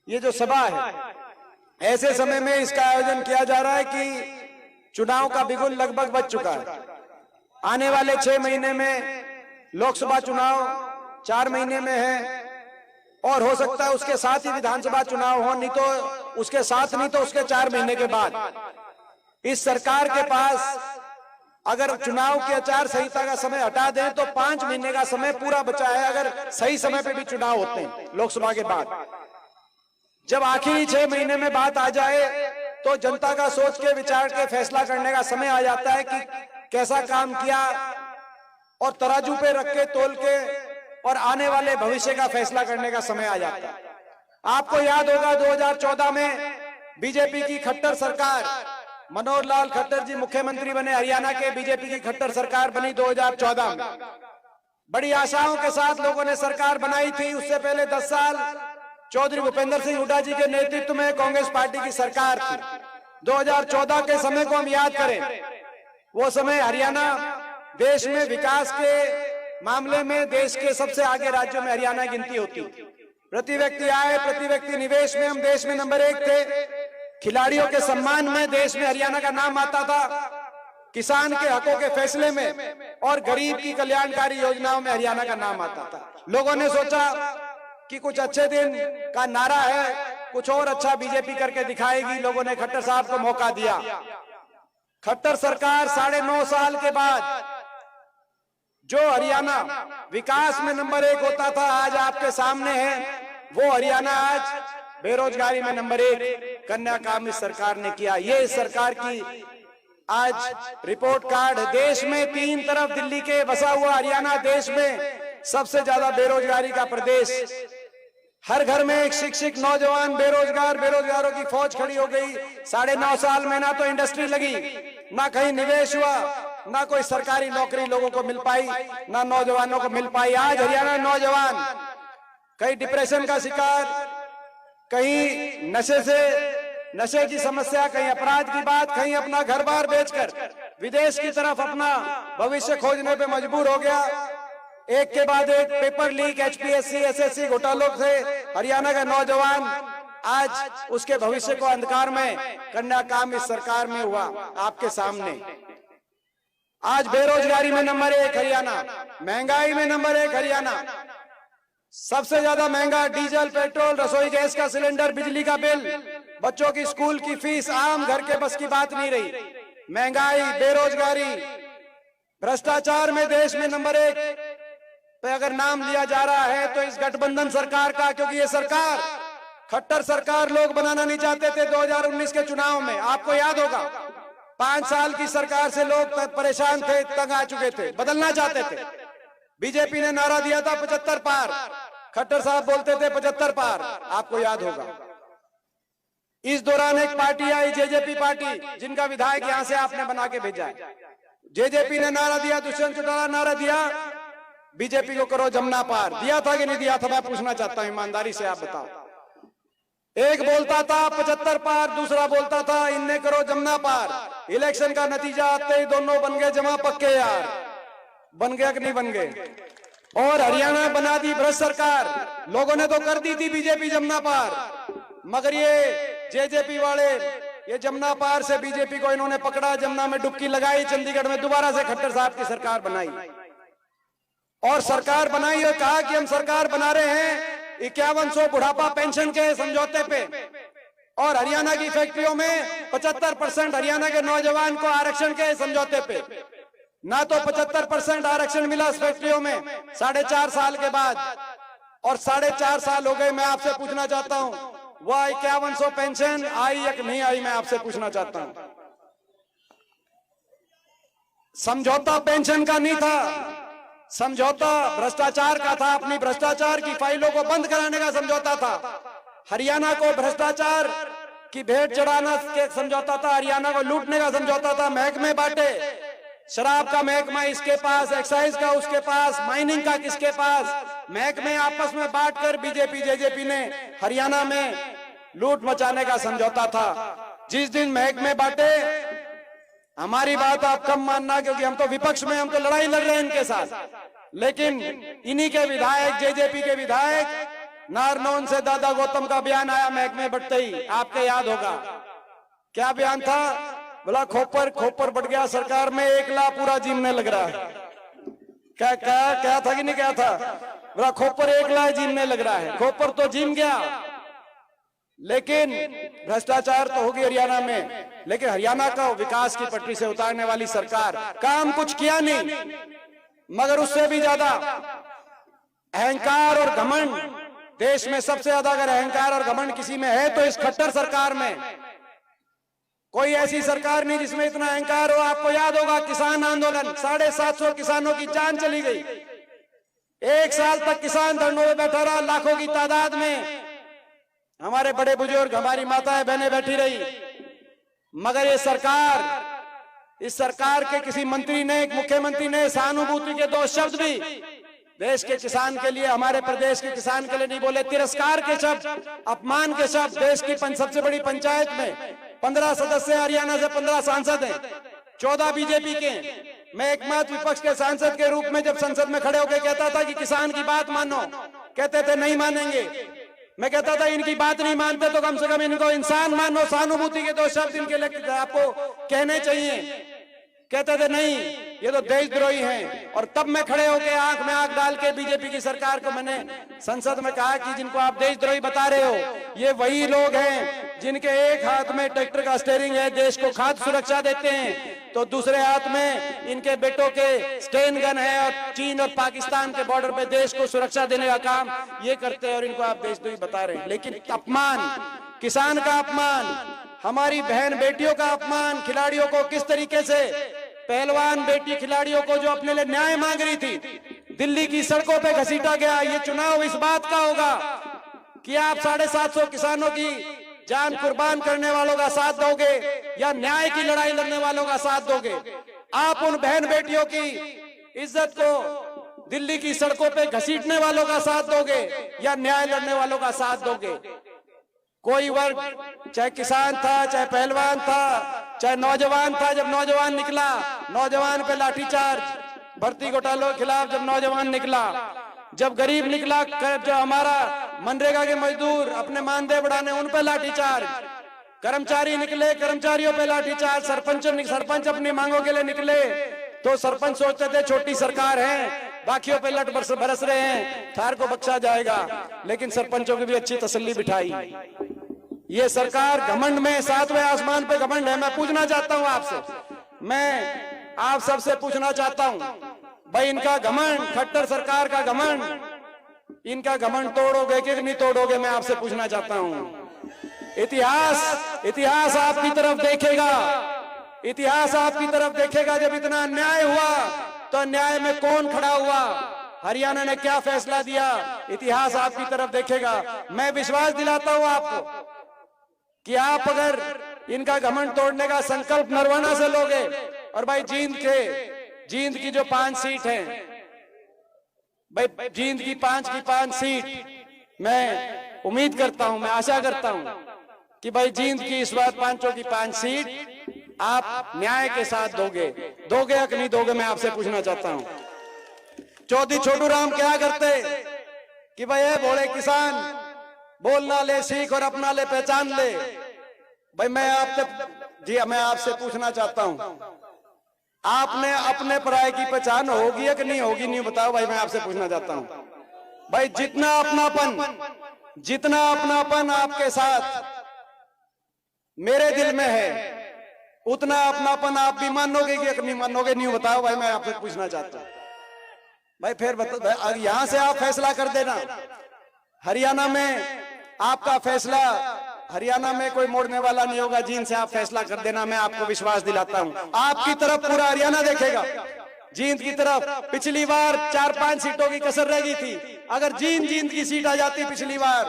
ये जो सभा है, ऐसे समय में इसका आयोजन किया जा रहा है कि चुनाव का बिगुल लगभग बज चुका है। आने वाले 6 महीने में लोकसभा चुनाव 4 महीने में है और हो सकता है उसके साथ ही विधानसभा चुनाव हो, नहीं तो उसके साथ, नहीं तो उसके 4 महीने के बाद। इस सरकार के पास अगर चुनाव की आचार संहिता का समय हटा दें तो 5 महीने का समय पूरा बचा है, अगर सही समय पे भी चुनाव होते हैं लोकसभा के बाद। जब आखिरी 6 महीने में बात आ जाए तो जनता का सोच के विचार के फैसला करने का समय आ जाता है कि कैसा काम किया, और तराजू पे रख के तोल के और आने वाले भविष्य का फैसला करने का समय आ जाता है। आपको याद होगा 2014 में बीजेपी की खट्टर सरकार, मनोहर लाल खट्टर जी मुख्यमंत्री बने, हरियाणा के, बीजेपी की खट्टर सरकार बनी 2014 में। बड़ी आशाओं के साथ लोगों ने सरकार बनाई थी। उससे पहले 10 साल चौधरी भूपेंद्र सिंह हुड्डा जी के नेतृत्व में कांग्रेस पार्टी की सरकार थी। 2014 के समय को हम याद करें, वो समय हरियाणा देश में विकास के मामले में देश के सबसे आगे राज्यों में हरियाणा गिनती होती। प्रति व्यक्ति आय, प्रति व्यक्ति निवेश में हम देश में नंबर 1 थे। खिलाड़ियों के सम्मान में देश में हरियाणा का नाम आता था। किसान के हकों के फैसले में और गरीब की कल्याणकारी योजनाओं में हरियाणा का नाम आता था। लोगों ने सोचा कि कुछ अच्छे दिन का नारा है, कुछ और अच्छा बीजेपी करके दिखाएगी। लोगों ने खट्टर साहब को मौका दिया। खट्टर सरकार 9.5 साल के बाद जो हरियाणा विकास में नंबर 1 होता था, आज आपके सामने है। वो हरियाणा आज बेरोजगारी में नंबर 1 कन्या काम इस सरकार ने किया। ये इस सरकार की आज रिपोर्ट कार्ड। देश में 3 तरफ दिल्ली के बसा हुआ हरियाणा देश में सबसे ज्यादा बेरोजगारी का प्रदेश। हर घर में एक शिक्षित नौजवान बेरोजगार, बेरोजगारों की फौज खड़ी हो गई। 9.5 साल में ना तो इंडस्ट्री लगी, ना कहीं निवेश हुआ, ना कोई सरकारी नौकरी लोगों को मिल पाई, ना नौजवानों को मिल पाई। आज हरियाणा नौजवान कहीं डिप्रेशन का शिकार, कहीं नशे की समस्या, कहीं अपराध की बात, कहीं अपना घर बार बेचकर विदेश की तरफ अपना भविष्य खोजने पे मजबूर हो गया। एक के बाद एक पेपर लीक, HPSC, SSC घोटालों से हरियाणा का नौजवान आज उसके भविष्य को अंधकार में कन्या काम इस सरकार में हुआ आपके सामने। आज बेरोजगारी में नंबर 1 हरियाणा, महंगाई में नंबर 1 हरियाणा। सबसे ज्यादा महंगा डीजल, पेट्रोल, रसोई गैस का सिलेंडर, बिजली का बिल, बच्चों की स्कूल की फीस आम घर के बस की बात नहीं रही। महंगाई, बेरोजगारी, भ्रष्टाचार में देश में नंबर 1 पे अगर नाम लिया जा रहा है तो इस गठबंधन सरकार का। क्योंकि ये सरकार, खट्टर सरकार लोग बनाना नहीं चाहते थे 2019 के चुनाव में। आपको याद होगा 5 साल की सरकार से लोग परेशान थे, तंग आ चुके थे, बदलना चाहते थे। बीजेपी ने नारा दिया था 75 पार, खट्टर साहब बोलते थे 75 पार, आपको याद होगा। इस दौरान एक पार्टी आई, जेजेपी पार्टी, जिनका विधायक यहां से आपने बना के भेजा है। जेजेपी ने नारा दिया, दुष्यंत चौटाला नारा दिया, बीजेपी को करो जमुना पार। दिया था कि नहीं दिया था? मैं पूछना चाहता हूं, ईमानदारी से आप बताओ। एक बोलता था 75 पार, दूसरा बोलता था इनने करो जमुना पार। इलेक्शन का नतीजा आते ही दोनों बन गए जमा पक्के यार। बन गया कि नहीं बन गए? और हरियाणा बना दी भ्रष्ट सरकार। लोगों ने तो कर दी थी बीजेपी जमुना पार, मगर ये जेजेपी वाले ये जमुना पार से बीजेपी को इन्होंने पकड़ा, जमुना में डुबकी लगाई, चंडीगढ़ में दोबारा से खट्टर साहब की सरकार बनाई। और सरकार बनाई और कहा कि हम सरकार बना रहे हैं 5100 बुढ़ापा पेंशन के समझौते पे। और हरियाणा की फैक्ट्रियों में 75% हरियाणा के नौजवान को आरक्षण के समझौते पे। ना तो 75% आरक्षण मिला इस फैक्ट्रियों में 4.5 साल के बाद, और 4.5 साल हो गए। मैं आपसे पूछना चाहता हूं, वह 5100 पेंशन आई या नहीं आई? मैं आपसे पूछना चाहता हूं। समझौता पेंशन का नहीं था, समझौता भ्रष्टाचार का था। अपनी भ्रष्टाचार की फाइलों को बंद कराने का समझौता था। हरियाणा को भ्रष्टाचार की भेंट चढ़ाना के समझौता था, हरियाणा को लूटने का समझौता था। महकमे बांटे, शराब का महकमा इसके पास, एक्साइज का उसके पास, माइनिंग का किसके पास। महकमे आपस में बांटकर बीजेपी जेजेपी ने हरियाणा में लूट मचाने का समझौता था। जिस दिन महकमे बांटे, हमारी बात आप कम मानना, क्योंकि हम तो विपक्ष में, हम तो लड़ाई लड़ रहे हैं इनके साथ, लेकिन इन्हीं के विधायक, जेजेपी के विधायक नारनौन से दादा गौतम का बयान आया महकमे बढ़ते ही, आपके याद होगा क्या बयान था? बोला खोपर खोपर बढ़ गया सरकार में, 1 लाख पूरा जीमने लग रहा है। क्या क्या क्या था कि नहीं क्या था? बोला खोपर 1 लाख जीमने लग रहा है। खोपर तो जीम गया, लेकिन भ्रष्टाचार तो होगी हरियाणा में। लेकिन हरियाणा को विकास की पटरी से उतारने वाली सरकार, काम कुछ किया नहीं, मगर उससे भी ज्यादा अहंकार और घमंड, देश में सबसे ज्यादा अगर अहंकार और घमंड किसी में है तो इस खट्टर सरकार में। कोई ऐसी सरकार नहीं जिसमें इतना अहंकार हो। आपको याद होगा किसान आंदोलन, 750 किसानों की जान चली गई। 1 साल तक किसान धरनों में बैठा रहा, लाखों की तादाद में हमारे बड़े बुजुर्ग, हमारी माताएं बहनें बैठी रही, मगर ये सरकार, इस सरकार के किसी मंत्री ने, एक मुख्यमंत्री ने सहानुभूति के 2 शब्द भी देश के किसान के लिए, हमारे प्रदेश के किसान के लिए नहीं बोले। तिरस्कार के शब्द, अपमान के शब्द। देश की सबसे बड़ी पंचायत में 15 सदस्य, हरियाणा से 15 सांसद हैं, 14 बीजेपी के। मैं एकमात्र विपक्ष के सांसद के रूप में जब संसद में खड़े होकर कहता था कि किसान की बात मानो, कहते थे नहीं मानेंगे। मैं कहता था इनकी बात नहीं मानते तो कम से कम इनको इंसान मानो। सहानुभूति के 2 शब्द इनके लिए आपको कहने चाहिए। कहते थे नहीं, ये तो देशद्रोही हैं। और तब मैं खड़े होकर आंख में आंख डाल के बीजेपी की सरकार को मैंने संसद में कहा कि जिनको आप देशद्रोही बता रहे हो, ये वही लोग हैं जिनके एक हाथ में ट्रैक्टर का स्टीयरिंग है, देश को खाद्य सुरक्षा देते हैं, तो दूसरे हाथ में इनके बेटों के स्टेन गन है और चीन और पाकिस्तान के बॉर्डर पे देश को सुरक्षा देने का काम ये करते हैं, और इनको आप देशद्रोही बता रहे हैं। लेकिन अपमान, किसान का अपमान, हमारी बहन बेटियों का अपमान, खिलाड़ियों को किस तरीके से, पहलवान बेटी खिलाड़ियों को जो अपने लिए न्याय मांग रही थी, दिल्ली की सड़कों पे घसीटा गया। ये चुनाव इस बात का होगा कि आप 750 किसानों की जान कुर्बान करने वालों का साथ दोगे या न्याय की लड़ाई लड़ने वालों का साथ दोगे। आप उन बहन बेटियों की इज्जत को दिल्ली की सड़कों पे घसीटने वालों का साथ दोगे या न्याय लड़ने वालों का साथ दोगे? कोई वर्ग, चाहे किसान था, चाहे पहलवान था, चाहे नौजवान था, जब नौजवान निकला, नौजवान पे लाठीचार्ज, भर्ती घोटालों के खिलाफ जब नौजवान निकला, जब गरीब निकला, जो हमारा मनरेगा के मजदूर अपने मानदेय बढ़ाने, उन पे लाठीचार्ज, कर्मचारी निकले, कर्मचारियों पे लाठीचार्ज, सरपंच अपनी मांगों के लिए निकले तो सरपंच सोचते थे छोटी सरकार है, बाकियों पे लट बरस रहे हैं, थार को बख्शा जाएगा। लेकिन सरपंचों की भी अच्छी तसल्ली बिठाई। ये सरकार घमंड में, 7वें आसमान पे घमंड है। मैं पूछना चाहता हूं आपसे, मैं आप सबसे पूछना चाहता हूं, भाई इनका घमंड, खट्टर सरकार का घमंड, इनका घमंड तोड़ोगे कि नहीं तोड़ोगे? मैं आपसे पूछना चाहता हूं। इतिहास आपकी तरफ देखेगा, इतिहास आपकी तरफ देखेगा। जब इतना अन्याय हुआ तो अन्याय में कौन खड़ा हुआ, हरियाणा ने क्या फैसला दिया, इतिहास आपकी तरफ देखेगा। मैं विश्वास दिलाता हूं आपको कि आप अगर इनका घमंड तोड़ने का संकल्प नरवाना से लोगे, और भाई जींद की जो 5 सीट हैं, भाई जींद की 5 सीट, मैं उम्मीद करता हूं, मैं आशा करता हूं कि भाई जींद की इस बार 5 की 5 सीट आप न्याय के साथ दोगे या नहीं दोगे? मैं आपसे पूछना चाहता हूं। चौधरी छोटू राम क्या करते कि भाई ये भोले किसान बोलना ले सीख और अपना ले पहचान ले। भाई मैं आपसे पूछना चाहता हूं, आपने अपने पराये की पहचान होगी या कि नहीं होगी? नहीं बताओ भाई, मैं आपसे पूछना चाहता हूं। भाई जितना अपनापन आपके साथ मेरे दिल में है, उतना अपनापन आप भी मानोगे कि नहीं मानोगे? नहीं बताओ भाई, मैं आपसे पूछना चाहता हूं। भाई फिर बताओ, यहां से आप फैसला कर देना। हरियाणा में आपका फैसला, हरियाणा में कोई मोड़ने वाला नहीं होगा। जींद से आप फैसला कर देना, मैं आपको विश्वास दिलाता हूं। आपकी तरफ पूरा हरियाणा देखेगा, जींद की तरफ। पिछली बार 4-5 सीटों की कसर रह गई थी। अगर जींद की सीट आ जाती पिछली बार,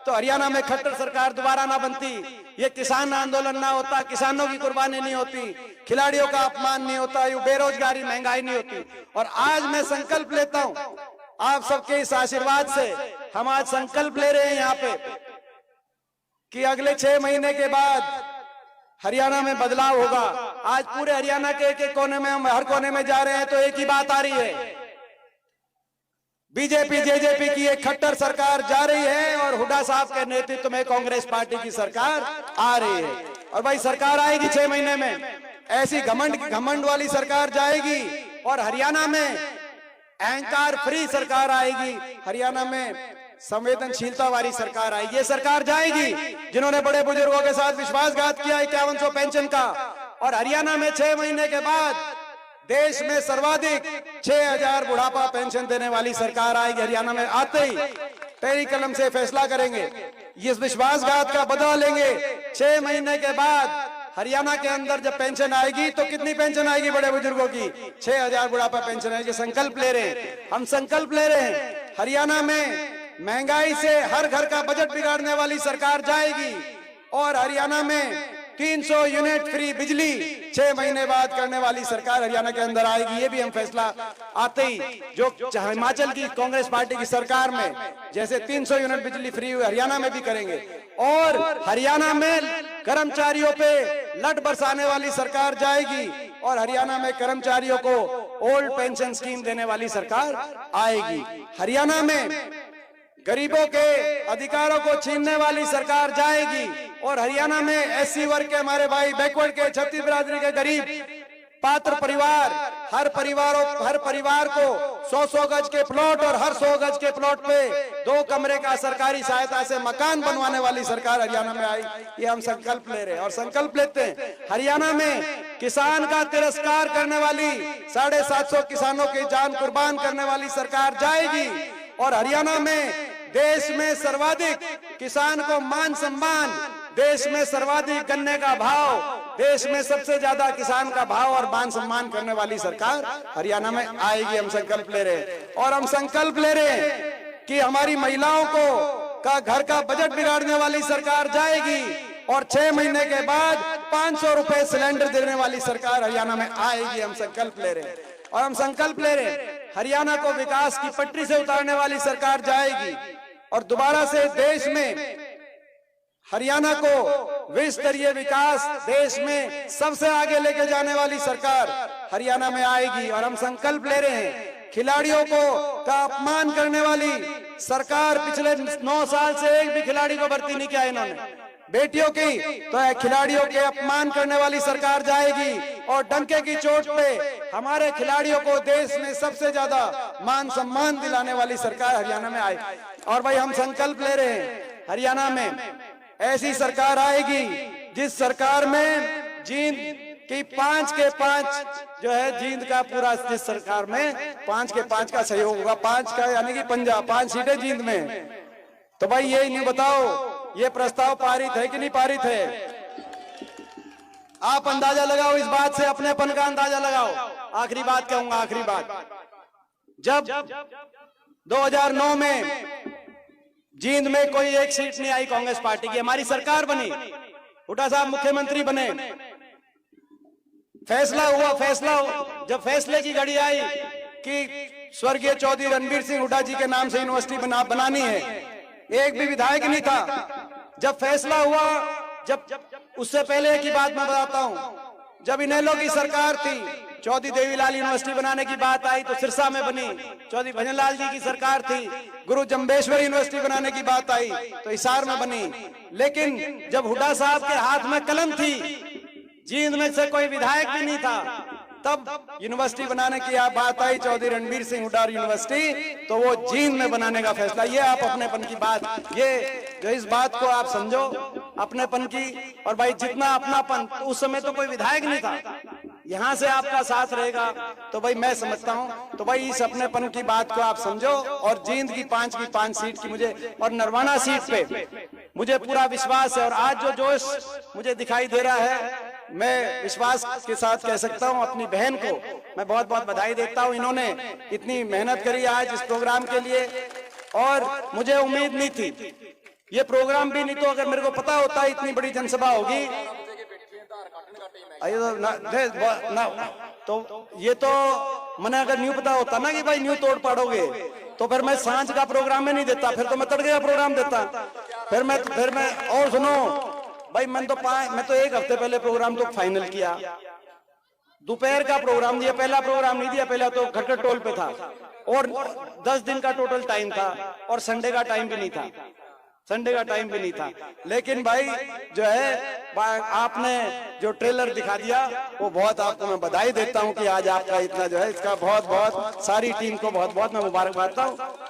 तो हरियाणा में खट्टर सरकार दोबारा ना बनती, ये किसान आंदोलन ना होता, किसानों की कुर्बानी नहीं होती, खिलाड़ियों का अपमान नहीं होता, ये बेरोजगारी महंगाई नहीं होती। और आज मैं संकल्प लेता हूं, आप सबके इस आशीर्वाद से हम आज संकल्प ले रहे हैं यहाँ पे कि अगले 6 महीने के बाद हरियाणा में बदलाव होगा। आज पूरे हरियाणा के एक कोने में, हम हर कोने में जा रहे हैं तो एक ही बात आ रही है बीजेपी जेजेपी की एक खट्टर सरकार जा रही है और हुड्डा साहब के नेतृत्व में कांग्रेस पार्टी की सरकार आ रही है। और भाई सरकार आएगी 6 महीने में, ऐसी घमंड वाली सरकार जाएगी और हरियाणा में अहंकार फ्री सरकार आएगी, हरियाणा में संवेदनशीलता वाली सरकार आएगी। ये सरकार जाएगी जिन्होंने बड़े बुजुर्गों के साथ विश्वासघात किया 5100 पेंशन का, और हरियाणा में 6 महीने के बाद देश में सर्वाधिक 6000 बुढ़ापा पेंशन देने वाली सरकार आएगी। हरियाणा में आते ही पहली कलम से फैसला करेंगे, इस विश्वासघात का बदला लेंगे। 6 महीने के बाद हरियाणा के अंदर जब पेंशन आएगी तो कितनी पेंशन आएगी बड़े बुजुर्गों की? 6000 बुढ़ापा पेंशन आएगी। संकल्प ले रहे हैं, हम संकल्प ले रहे हैं। हरियाणा में महंगाई से हर घर का बजट बिगाड़ने वाली सरकार जाएगी और हरियाणा में 300 यूनिट फ्री बिजली 6 महीने बाद करने वाली सरकार हरियाणा के अंदर आएगी। ये भी हम फैसला आते ही, जो हिमाचल की कांग्रेस पार्टी की सरकार में जैसे 300 यूनिट बिजली फ्री हुई, हरियाणा में भी करेंगे। और हरियाणा में कर्मचारियों पे लट बरसाने वाली सरकार जाएगी और हरियाणा में कर्मचारियों को ओल्ड पेंशन स्कीम देने वाली सरकार आएगी। हरियाणा में गरीबों के अधिकारों को छीनने वाली सरकार जाएगी और हरियाणा में एससी वर्ग के हमारे भाई, बैकवर्ड के, छत्तीस बिरादरी के गरीब पात्र परिवार, हर परिवार को 100 गज के प्लॉट और हर 100 गज के प्लॉट पे 2 कमरे का सरकारी सहायता से मकान बनवाने वाली सरकार हरियाणा में आई। ये हम संकल्प ले रहे हैं और संकल्प लेते हैं। हरियाणा में किसान का तिरस्कार करने वाली 750 किसानों की जान कुर्बान करने वाली सरकार जाएगी और हरियाणा में देश में सर्वाधिक किसान को मान सम्मान, देश में सर्वाधिक गन्ने का भाव, देश में सबसे ज्यादा किसान का भाव और मान सम्मान करने वाली सरकार हरियाणा में आएगी। हम संकल्प ले रहे हैं और हम संकल्प ले रहे हैं कि हमारी महिलाओं को का घर का बजट बिगाड़ने वाली सरकार जाएगी और 6 महीने के बाद 500 रुपए सिलेंडर देने वाली सरकार हरियाणा में आएगी। हम संकल्प ले रहे हैं और हम संकल्प ले रहे हैं हरियाणा को विकास की पटरी से उतारने वाली सरकार जाएगी और दोबारा से देश में हरियाणा को विश्व स्तरीय विकास, देश में सबसे आगे लेके जाने वाली सरकार हरियाणा में आएगी। और हम संकल्प ले रहे हैं खिलाड़ियों को का अपमान करने वाली सरकार, पिछले 9 साल से एक भी खिलाड़ी को भर्ती नहीं किया इन्होंने, बेटियों की तो खिलाड़ियों के अपमान करने वाली सरकार जाएगी और डंके की चोट पे हमारे खिलाड़ियों को देश में सबसे ज्यादा मान सम्मान दिलाने वाली सरकार हरियाणा में आएगी। और भाई हम संकल्प ले रहे हैं हरियाणा में ऐसी सरकार आएगी जिस सरकार में जींद की 5 के 5 जो है, जींद का पूरा, जिस सरकार में 5 के 5 का सहयोग होगा, 5 का यानी कि 5 सीटें जींद में। तो भाई ये नहीं बताओ ये प्रस्ताव पारित है कि नहीं पारित है? आप अंदाजा लगाओ, इस बात से अपनेपन का अंदाजा लगाओ। आखिरी बात कहूंगा, आखिरी बात, जब 2009 में जींद में कोई एक सीट नहीं आई कांग्रेस पार्टी की, हमारी सरकार बनी, हुड्डा साहब मुख्यमंत्री बने, फैसला हुआ, जब फैसले की घड़ी आई कि स्वर्गीय चौधरी रणबीर सिंह हुड्डा जी के नाम से यूनिवर्सिटी बनानी है, एक भी विधायक नहीं था। जब फैसला हुआ, जब उससे पहले की बात मैं बताता हूं, जब इनेलो की सरकार थी, चौधरी देवीलाल यूनिवर्सिटी बनाने की बात आई तो सिरसा में बनी, चौधरी भजनलाल जी की सरकार थी, गुरु जम्बेश्वर यूनिवर्सिटी बनाने की बात आई तो हिसार में बनी। लेकिन जब हुड्डा साहब के हाथ में कलम थी, जींद में से कोई विधायक भी नहीं था, तब यूनिवर्सिटी बनाने की बात आई, चौधरी रणबीर सिंह हुड्डा यूनिवर्सिटी, तो वो जींद में बनाने का फैसला। ये आप अपनेपन की बात, ये जो इस बात को आप समझो अपनेपन की। और भाई जितना अपनापन, तो उस समय तो कोई विधायक नहीं था, यहां से आपका साथ रहेगा तो भाई मैं समझता हूं, तो भाई इस अपनेपन की बात को आप समझो। और जींद की 5 सीट की मुझे, और नरवाना सीट पे मुझे पूरा विश्वास है। और आज जो जोश मुझे दिखाई दे रहा है, मैं विश्वास के साथ कह सकता हूं, अपनी बहन को मैं बहुत बहुत बधाई देता हूं। इन्होंने इतनी मेहनत करी आज इस प्रोग्राम के लिए और मुझे उम्मीद नहीं थी, ये प्रोग्राम भी नहीं तो अगर मेरे को पता होता इतनी बड़ी जनसभा होगी, तो ये तो मैंने अगर न्यू पता होता ना कि भाई न्यू तोड़ पाड़ोगे, तो फिर मैं सांझ का प्रोग्राम में नहीं देता, फिर तो मैं तड़के का प्रोग्राम देता। फिर मैं और सुनो भाई, मैं तो 1 हफ्ते पहले प्रोग्राम तो फाइनल किया, दोपहर का प्रोग्राम दिया, पहला प्रोग्राम नहीं दिया, पहला तो खटखट टोल पे था, और 10 दिन का टोटल टाइम था और संडे का टाइम भी नहीं था, संडे का टाइम भी नहीं था। लेकिन भाई जो है आपने जो ट्रेलर दिखा दिया वो बहुत आपको मैं बधाई देता हूं कि आज आपका इतना जो है इसका बहुत बहुत सारी टीम को बहुत बहुत मैं मुबारकबाद देता हूं।